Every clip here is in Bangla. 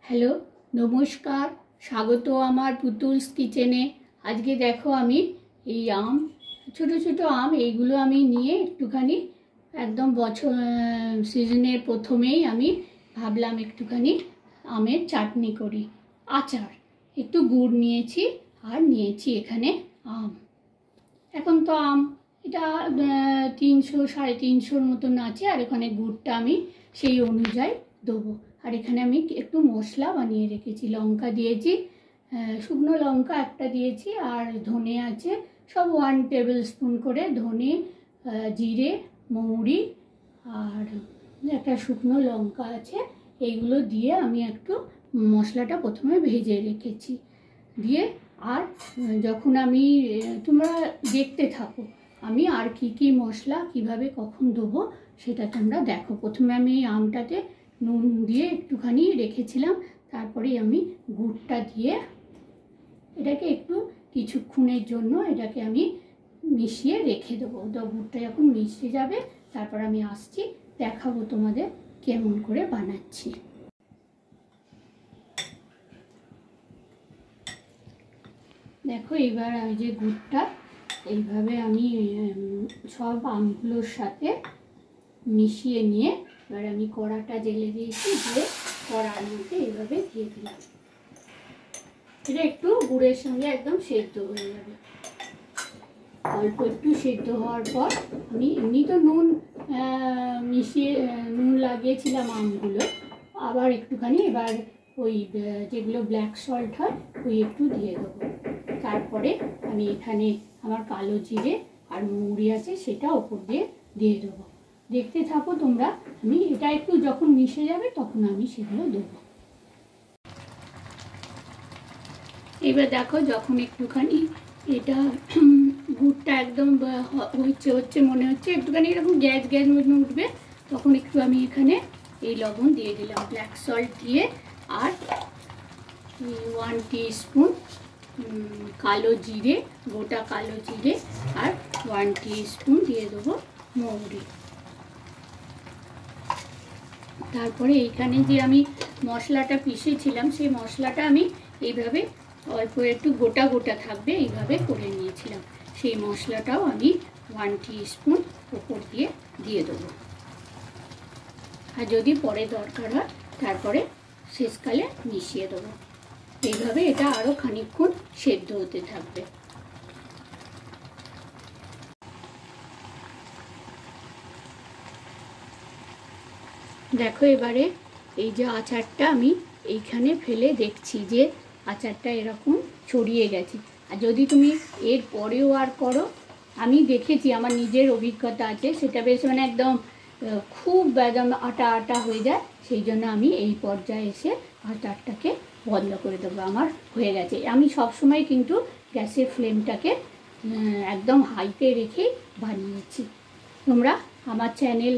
হ্যালো, নমস্কার, স্বাগত আমার পুতুলস কিচেনে। আজকে দেখো আমি এই ছোট ছোট আম এইগুলো আমি নিয়ে একটুখানি একদম সিজনের প্রথমেই আমি ভাবলাম একটুখানি আমের চাটনি করি। আচার একটু গুড় নিয়েছি আর নিয়েছি এখানে আম। এখন তো আম এটা 300-350 মতন আছে, আর এখানে গুড়টা আমি সেই অনুযায়ী দেবো। আর এখানে আমি একটু মশলা বানিয়ে রেখেছি, লঙ্কা দিয়েছি, শুকনো লঙ্কা একটা দিয়েছি, আর ধনে আছে সব 1 টেবিল স্পুন করে ধনে, জিরে, মৌরি আর একটা শুকনো লঙ্কা আছে। এইগুলো দিয়ে আমি একটু মশলাটা প্রথমে ভেজে রেখেছি। দিয়ে আর যখন আমি তোমরা দেখতে থাকো আমি আর কি মশলা কিভাবে কখন দেবো সেটা তোমরা দেখো। প্রথমে আমি এই আমটাতে নুন দিয়ে একটুখানি রেখেছিলাম, তারপরে আমি গুড়টা দিয়ে এটাকে একটু কিছুক্ষণের জন্য এটাকে আমি মিশিয়ে রেখে দেবো। তো গুড়টা যখন মিশে যাবে তারপর আমি আসছি, দেখাবো তোমাদের কেমন করে বানাচ্ছি। দেখো এবার আমি যে গুড়টা এইভাবে আমি সব আমগুলোর সাথে মিশিয়ে নিয়ে এবার আমি কড়াটা জেলে দিয়েছি, দিয়ে কড়ার মধ্যে এইভাবে দিয়ে দিলাম। এটা একটু গুড়ের সঙ্গে একদম সেদ্ধ হয়ে যাবে। অল্প একটু সেদ্ধ হওয়ার পর আমি এমনি তো নুন লাগিয়েছিলাম আমগুলো, আবার একটুখানি এবার ওই যেগুলো ব্ল্যাক সল্ট হয় ওই একটু দিয়ে দেবো। তারপরে আমি এখানে আমার কালো জিরে আর মৌরি আছে সেটা ওপর দিয়ে দেবো। দেখতে থাকো তোমরা, আমি এটা একটু যখন মিশে যাবে তখন আমি সেগুলো দেবো। এবার দেখো যখন একটুখানি এটা গুড়টা একদম হচ্ছে মনে হচ্ছে একটুখানি এরকম গ্যাস মধ্যে উঠবে, তখন একটু আমি এখানে এই লবণ দিয়ে দিলাম, ব্ল্যাক সল্ট দিয়ে, আর 1 টিস্পুন কালো জিরে, গোটা কালো জিরে, আর 1 টিস্পুন দিয়ে দেবো মৌরি। তারপরে এইখানে যে আমি মশলাটা পিষেছিলাম সেই মশলাটা আমি এইভাবে অল্প একটু গোটা গোটা থাকবে এইভাবে করে নিয়েছিলাম, সেই মশলাটাও আমি 1 টিস্পুন উপর দিয়ে দেবো। আর যদি পরে দরকার হয় তারপরে শেষকালে মিশিয়ে দেবো। এইভাবে এটা আরও খানিকক্ষণ সেদ্ধ হতে থাকবে। দেখো এবারে এই যে আচারটা আমি এইখানে ফেলে দেখছি যে আচারটা এরকম ছড়িয়ে গেছে। আর যদি তুমি এর পরেও আর করো, আমি দেখেছি আমার নিজের অভিজ্ঞতা আছে, সেটা বেশ একদম খুব একদম আটা হয়ে যায়, সেই জন্য আমি এই পর্যায়ে এসে আচারটাকে বন্ধ করে দেবো। আমার হয়ে গেছে। আমি সবসময় কিন্তু গ্যাসের ফ্লেমটাকে একদম হাইতে রেখেই বানিয়েছি। তোমরা আমার চ্যানেল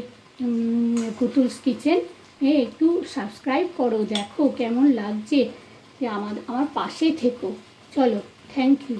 পুতুলস কিচেন একটু সাবস্ক্রাইব করো, দেখো কেমন লাগছে, আমার পাশে থেকো। চলো, থ্যাংক ইউ।